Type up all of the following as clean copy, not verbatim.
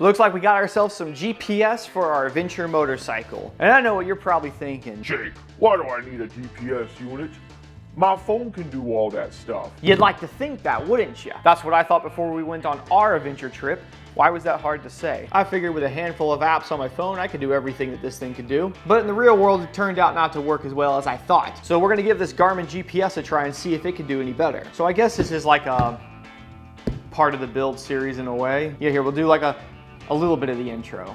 Looks like we got ourselves some GPS for our adventure motorcycle. And I know what you're probably thinking. Jake, why do I need a GPS unit? My phone can do all that stuff. You'd like to think that, wouldn't you? That's what I thought before we went on our adventure trip. Why was that hard to say? I figured with a handful of apps on my phone, I could do everything that this thing could do. But in the real world, it turned out not to work as well as I thought. So we're gonna give this Garmin GPS a try and see if it can do any better. So I guess this is like a part of the build series in a way. Yeah, here, we'll do like a little bit of the intro.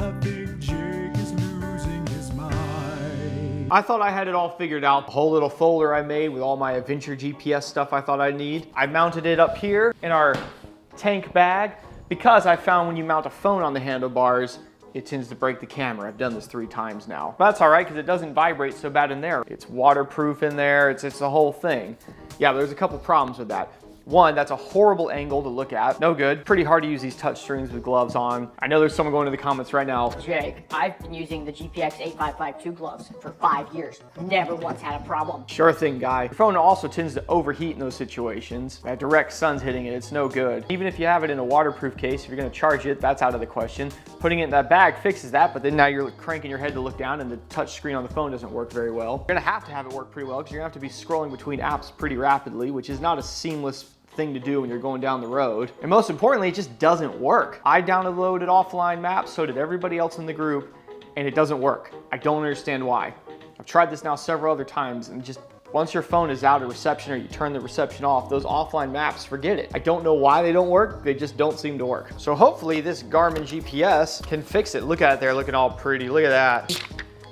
I thought I had it all figured out. The whole little folder I made with all my adventure GPS stuff I thought I'd need. I mounted it up here in our tank bag because I found when you mount a phone on the handlebars, it tends to break the camera. I've done this 3 times now. But that's all right because it doesn't vibrate so bad in there. It's waterproof in there. It's the whole thing. Yeah, but there's a couple problems with that. One, that's a horrible angle to look at. No good. Pretty hard to use these touch screens with gloves on. I know there's someone going to the comments right now. Jake, I've been using the GPX 8552 gloves for 5 years. Never once had a problem. Sure thing, guy. Your phone also tends to overheat in those situations. That direct sun's hitting it, it's no good. Even if you have it in a waterproof case, if you're gonna charge it, that's out of the question. Putting it in that bag fixes that, but then now you're cranking your head to look down and the touch screen on the phone doesn't work very well. You're gonna have to have it work pretty well because you're gonna have to be scrolling between apps pretty rapidly, which is not a seamless thing to do when you're going down the road. And most importantly, it just doesn't work. I downloaded offline maps, so did everybody else in the group, and it doesn't work. I don't understand why. I've tried this now several other times, and just once your phone is out of reception or you turn the reception off, those offline maps, forget it. I don't know why they don't work, they just don't seem to work. So hopefully this Garmin GPS can fix it. Look at it there, looking all pretty, look at that.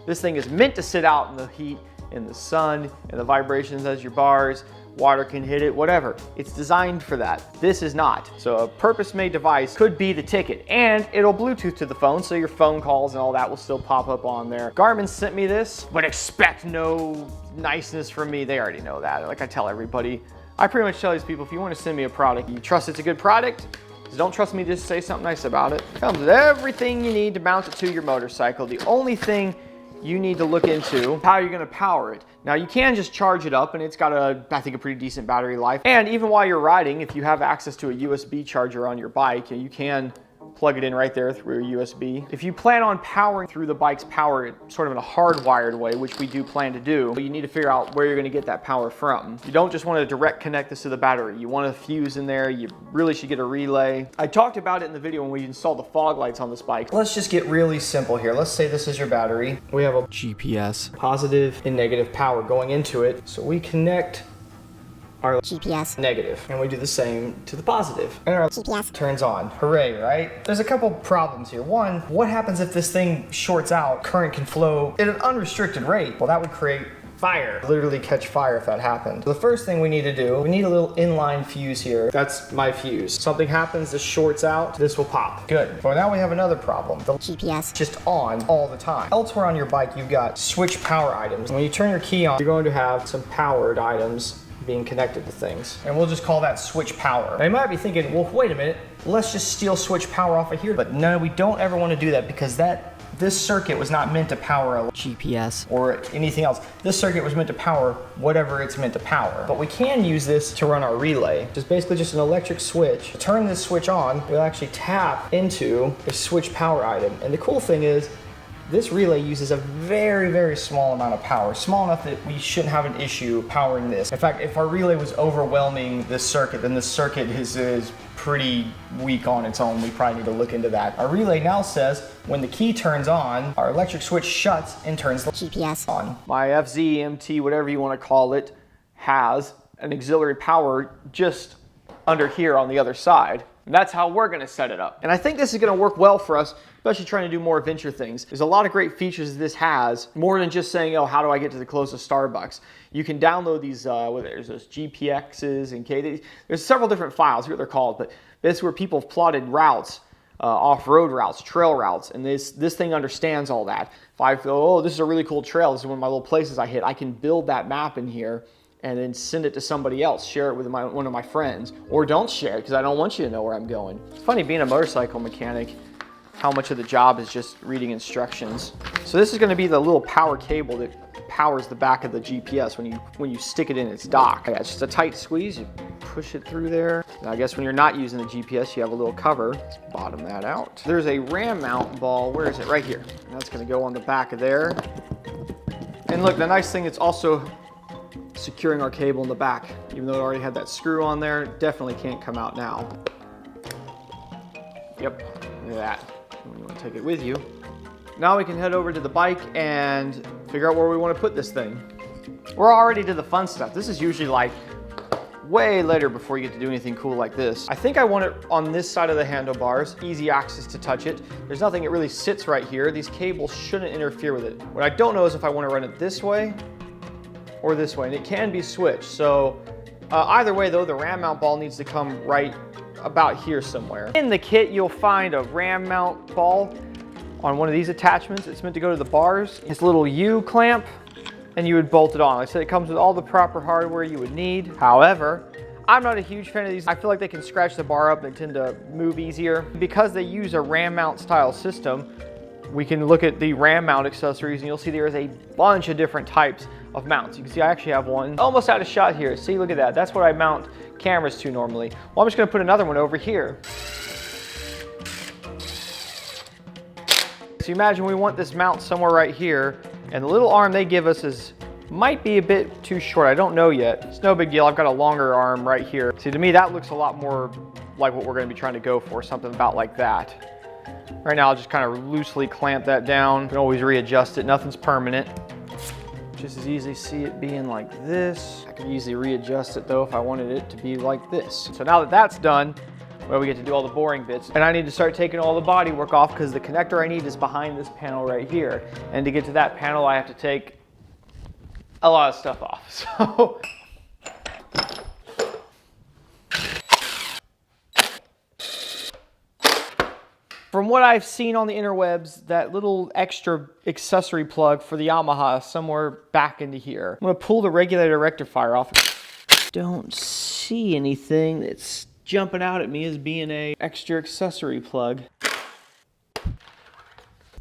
This thing is meant to sit out in the heat, in the sun, and the vibrations as your bars. Water can hit it, whatever. It's designed for that. This is not. So a purpose-made device could be the ticket, and it'll Bluetooth to the phone, so your phone calls and all that will still pop up on there. Garmin sent me this, but expect no niceness from me. They already know that. Like I tell everybody, I pretty much tell these people, if you want to send me a product, you trust it's a good product, don't trust me, just say something nice about it. It comes with everything you need to mount it to your motorcycle. The only thing you need to look into how you're gonna power it. Now you can just charge it up and it's got I think a pretty decent battery life. And even while you're riding, if you have access to a USB charger on your bike, you can plug it in right there through a USB. If you plan on powering through the bike's power sort of in a hardwired way, which we do plan to do, you need to figure out where you're gonna get that power from. You don't just want to direct connect this to the battery. You want a fuse in there. You really should get a relay. I talked about it in the video when we installed the fog lights on this bike. Let's just get really simple here. Let's say this is your battery. We have a GPS, positive and negative power going into it. So we connect our GPS negative, and we do the same to the positive, and our GPS turns on. Hooray, right? There's a couple problems here. One, what happens if this thing shorts out? Current can flow at an unrestricted rate. Well, that would create fire, literally catch fire if that happened. The first thing we need to do, we need a little inline fuse here. That's my fuse. Something happens, this shorts out, this will pop. Good. Well, now we have another problem. The GPS just on all the time. Elsewhere on your bike, you've got switch power items. When you turn your key on, you're going to have some powered items being connected to things. And we'll just call that switch power. Now you might be thinking, well, wait a minute, let's just steal switch power off of here. But no, we don't ever want to do that because this circuit was not meant to power a GPS or anything else. This circuit was meant to power whatever it's meant to power. But we can use this to run our relay. It's basically just an electric switch. To turn this switch on, we'll actually tap into a switch power item. And the cool thing is, this relay uses a very, very small amount of power, small enough that we shouldn't have an issue powering this. In fact, if our relay was overwhelming this circuit, then this circuit is pretty weak on its own. We probably need to look into that. Our relay now says when the key turns on, our electric switch shuts and turns the GPS on. My FZ, MT, whatever you want to call it, has an auxiliary power just under here on the other side. And that's how we're gonna set it up. And I think this is gonna work well for us, especially trying to do more adventure things. There's a lot of great features this has, more than just saying, oh, how do I get to the closest Starbucks? You can download these, there's those GPXs and KDs. There's several different files, what they're called, but this is where people have plotted routes, off-road routes, trail routes, and this thing understands all that. If I feel, oh, this is a really cool trail, this is one of my little places I hit, I can build that map in here and then send it to somebody else, share it with one of my friends, or don't share it because I don't want you to know where I'm going. It's funny being a motorcycle mechanic, how much of the job is just reading instructions. So this is going to be the little power cable that powers the back of the GPS when you stick it in its dock. Yeah, it's just a tight squeeze, you push it through there. Now, I guess when you're not using the GPS, you have a little cover. Let's bottom that out. There's a ram mount ball. Where is it? Right here. And that's gonna go on the back of there. And look, the nice thing, it's also securing our cable in the back. Even though it already had that screw on there, definitely can't come out now. Yep, look at that. You want to take it with you. Now we can head over to the bike and figure out where we want to put this thing. We're already to the fun stuff. This is usually like way later before you get to do anything cool like this. I think I want it on this side of the handlebars, easy access to touch it. There's nothing, it really sits right here. These cables shouldn't interfere with it. What I don't know is if I want to run it this way or this way, and it can be switched. So either way though, the ram mount ball needs to come right about here somewhere. In the kit, you'll find a ram mount ball on one of these attachments. It's meant to go to the bars. It's a little U clamp, and you would bolt it on. Like I said, it comes with all the proper hardware you would need. However, I'm not a huge fan of these. I feel like they can scratch the bar up. They tend to move easier. Because they use a ram mount style system, we can look at the ram mount accessories and you'll see there is a bunch of different types of mounts. You can see I actually have one almost out of shot here. See, look at that. That's what I mount cameras to normally. Well, I'm just gonna put another one over here. So imagine we want this mount somewhere right here, and the little arm they give us might be a bit too short. I don't know yet. It's no big deal. I've got a longer arm right here. See, to me, that looks a lot more like what we're gonna be trying to go for, something about like that. Right now, I'll just kind of loosely clamp that down. You can always readjust it. Nothing's permanent. Just as easily see it being like this. I can easily readjust it though if I wanted it to be like this. So now that that's done, well, we get to do all the boring bits. And I need to start taking all the body work off because the connector I need is behind this panel right here. And to get to that panel, I have to take a lot of stuff off. So from what I've seen on the interwebs, that little extra accessory plug for the Yamaha is somewhere back into here. I'm gonna pull the regulator rectifier off. Don't see anything that's jumping out at me as being a extra accessory plug.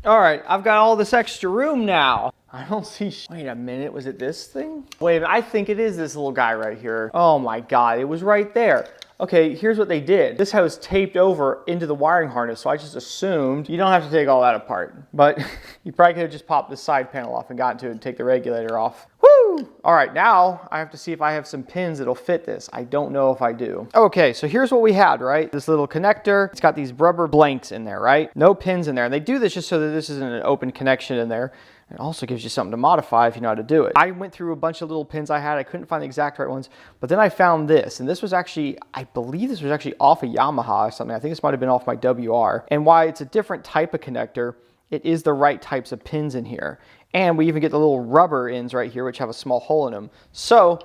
All right, I've got all this extra room now. I don't see, wait a minute, was it this thing? Wait, I think it is this little guy right here. Oh my God, it was right there. Okay, here's what they did. This was taped over into the wiring harness, so I just assumed you don't have to take all that apart. But you probably could have just popped the side panel off and gotten to it and take the regulator off. Woo! All right, now I have to see if I have some pins that'll fit this. I don't know if I do. Okay, so here's what we had, right? This little connector, it's got these rubber blanks in there, right? No pins in there. And they do this just so that this isn't an open connection in there. It also gives you something to modify if you know how to do it. I went through a bunch of little pins I had. I couldn't find the exact right ones, but then I found this, and this was actually, I believe this was actually off a Yamaha or something. I think this might have been off my WR. And why it's a different type of connector, it is the right types of pins in here. And we even get the little rubber ends right here, which have a small hole in them. So,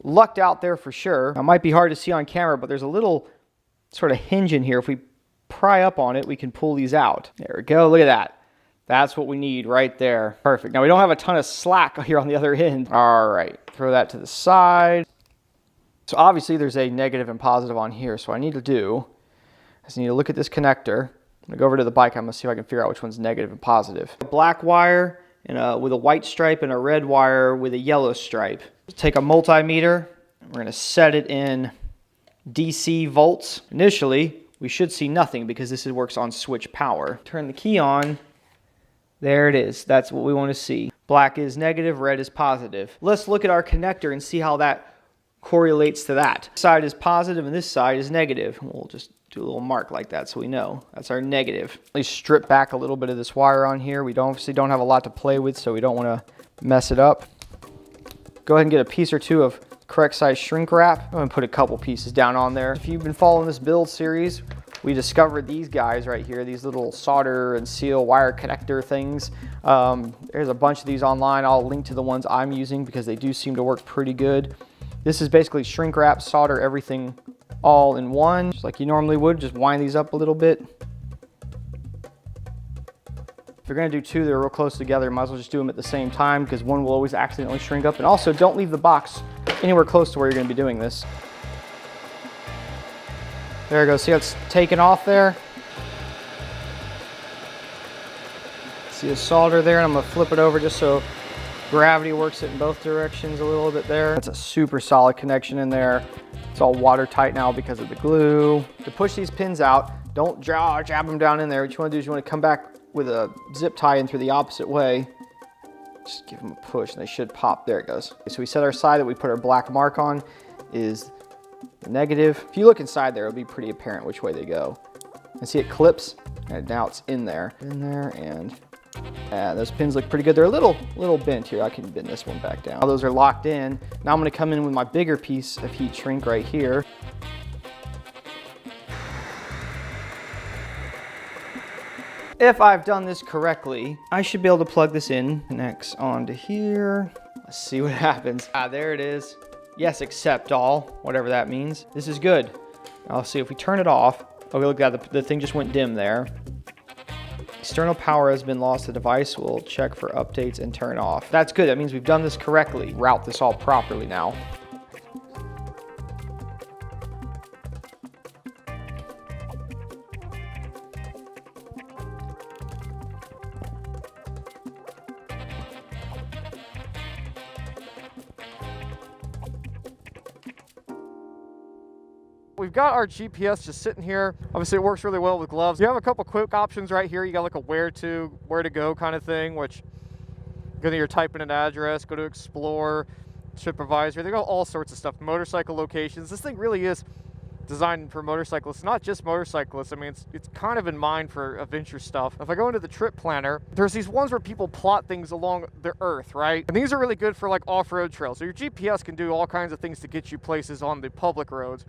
lucked out there for sure. It might be hard to see on camera, but there's a little sort of hinge in here. If we pry up on it, we can pull these out. There we go, look at that. That's what we need right there. Perfect. Now we don't have a ton of slack here on the other end. All right, throw that to the side. So obviously there's a negative and positive on here. So what I need to do is I need to look at this connector. I'm gonna go over to the bike. I'm gonna see if I can figure out which one's negative and positive. A black wire and with a white stripe and a red wire with a yellow stripe. Take a multimeter. We're gonna set it in DC volts. Initially, we should see nothing because this works on switch power. Turn the key on. There it is. That's what we want to see. Black is negative, red is positive. Let's look at our connector and see how that correlates to that. This side is positive and this side is negative. We'll just do a little mark like that so we know. That's our negative. At least strip back a little bit of this wire on here. We obviously don't have a lot to play with, so we don't want to mess it up. Go ahead and get a piece or two of correct size shrink wrap. I'm going to put a couple pieces down on there. If you've been following this build series, we discovered these guys right here, these little solder and seal wire connector things. There's a bunch of these online. I'll link to the ones I'm using because they do seem to work pretty good. This is basically shrink wrap, solder, everything all in one, just like you normally would. Just wind these up a little bit. If you're gonna do two that are real close together, might as well just do them at the same time because one will always accidentally shrink up. And also don't leave the box anywhere close to where you're gonna be doing this. There we go, see how it's taken off there? See the solder there, and I'm gonna flip it over just so gravity works it in both directions a little bit there. That's a super solid connection in there. It's all watertight now because of the glue. To push these pins out, don't jab them down in there. What you want to do is you want to come back with a zip tie in through the opposite way. Just give them a push and they should pop. There it goes. Okay, so we set our side that we put our black mark on is the negative. If you look inside there, it'll be pretty apparent which way they go. And see it clips, and now it's in there, and those pins look pretty good. They're a little bent here. I can bend this one back down. All those are locked in. Now I'm gonna come in with my bigger piece of heat shrink right here. If I've done this correctly, I should be able to plug this in. Connects onto here. Let's see what happens. There it is. Yes, accept all, whatever that means. This is good. I'll see if we turn it off. Okay, look at that, the thing just went dim there. External power has been lost. The device will check for updates and turn off. That's good, that means we've done this correctly. Route this all properly now. We've got our GPS just sitting here. Obviously it works really well with gloves. You have a couple quick options right here. You got like a where to go kind of thing, which go to your typing an address, go to explore, TripAdvisor. They got all sorts of stuff. Motorcycle locations. This thing really is designed for motorcyclists, not just motorcyclists. I mean, it's kind of in mind for adventure stuff. If I go into the trip planner, there's these ones where people plot things along the earth, right? And these are really good for like off-road trails. So your GPS can do all kinds of things to get you places on the public roads,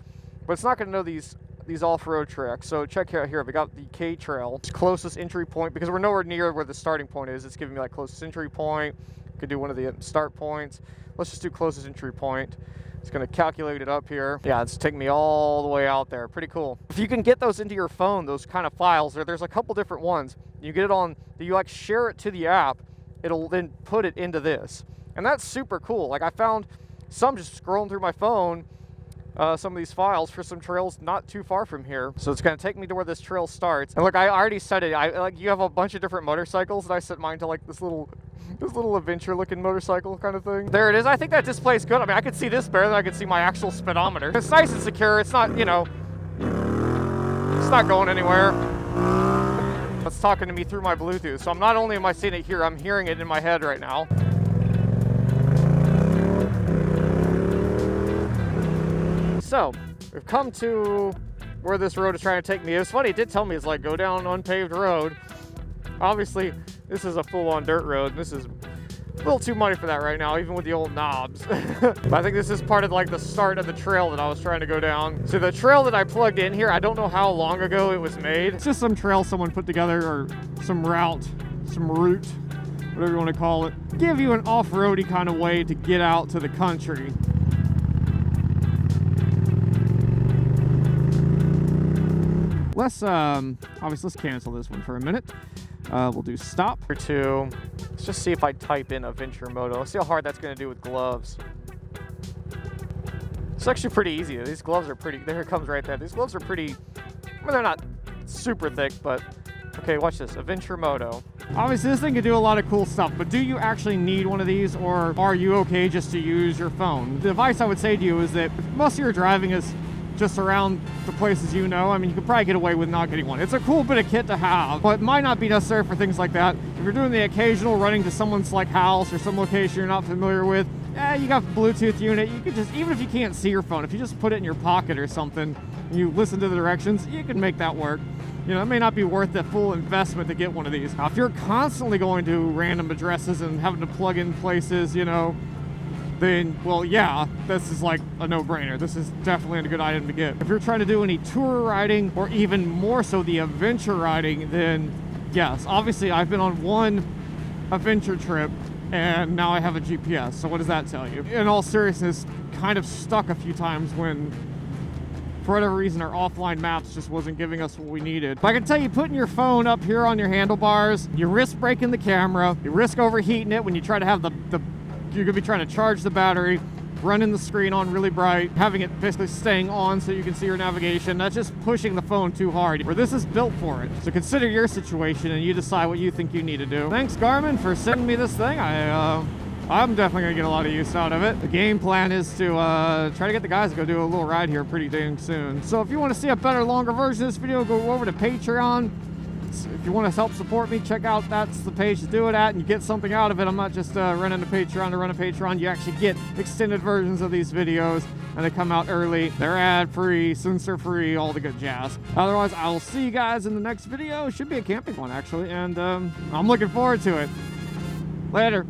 but it's not going to know these off-road tracks. So check out here, we got the K Trail. It's closest entry point, because we're nowhere near where the starting point is. It's giving me like closest entry point. Could do one of the start points. Let's just do closest entry point. It's going to calculate it up here. Yeah, it's taking me all the way out there. Pretty cool. If you can get those into your phone, those kind of files, there's a couple different ones. You get it on, you like share it to the app, it'll then put it into this. And that's super cool. Like I found some just scrolling through my phone, some of these files for some trails not too far from here. So it's going to take me to where this trail starts. And look, I already set it. Like you have a bunch of different motorcycles, and I set mine to like this little adventure looking motorcycle kind of thing. There it is. I think that display's good. I mean, I could see this better than I could see my actual speedometer. It's nice and secure. It's not, you know, it's not going anywhere. It's talking to me through my Bluetooth. So I'm not only am I seeing it here, I'm hearing it in my head right now. So we've come to where this road is trying to take me. It was funny, it did tell me it's like go down an unpaved road. Obviously, this is a full-on dirt road. This is a little too muddy for that right now, even with the old knobs. But I think this is part of like the start of the trail that I was trying to go down. So the trail that I plugged in here, I don't know how long ago it was made. It's just some trail someone put together, or some route, whatever you want to call it. Give you an off-roady kind of way to get out to the country. Let's obviously let's cancel this one for a minute. We'll do stop or two. Let's just see if I type in adventure moto. Let's see how hard that's going to do with gloves. It's actually pretty easy. These gloves are pretty. There it comes right there. These gloves are pretty. I mean, they're not super thick, but okay. Watch this. Adventure moto. Obviously, this thing can do a lot of cool stuff, but do you actually need one of these, or are you okay just to use your phone? The advice I would say to you is that most of your driving is just around the places you know. I mean, you could probably get away with not getting one. It's a cool bit of kit to have, but it might not be necessary for things like that. If you're doing the occasional running to someone's like house or some location you're not familiar with, you got a Bluetooth unit. You could just, even if you can't see your phone, if you just put it in your pocket or something, you listen to the directions, you can make that work. You know, it may not be worth the full investment to get one of these. Now, if you're constantly going to random addresses and having to plug in places, you know, then, well, yeah, this is like a no-brainer. This is definitely a good item to get. If you're trying to do any tour riding, or even more so the adventure riding, then yes, obviously I've been on one adventure trip and now I have a GPS. So what does that tell you? In all seriousness, kind of stuck a few times when, for whatever reason, our offline maps just wasn't giving us what we needed. But I can tell you, putting your phone up here on your handlebars, you risk breaking the camera, you risk overheating it when you try to have you're gonna be trying to charge the battery, running the screen on really bright, having it basically staying on so you can see your navigation. That's just pushing the phone too hard, where this is built for it. So consider your situation and you decide what you think you need to do. Thanks, Garmin, for sending me this thing. I'm definitely gonna get a lot of use out of it. The game plan is to try to get the guys to go do a little ride here pretty dang soon. So if you want to see a better, longer version of this video, go over to Patreon. If you want to help support me, check out, that's the page to do it at, and you get something out of it. I'm not just running a Patreon to run a Patreon. You actually get extended versions of these videos, and they come out early. They're ad-free, censor-free, all the good jazz. Otherwise, I will see you guys in the next video. It should be a camping one, actually, and I'm looking forward to it. Later.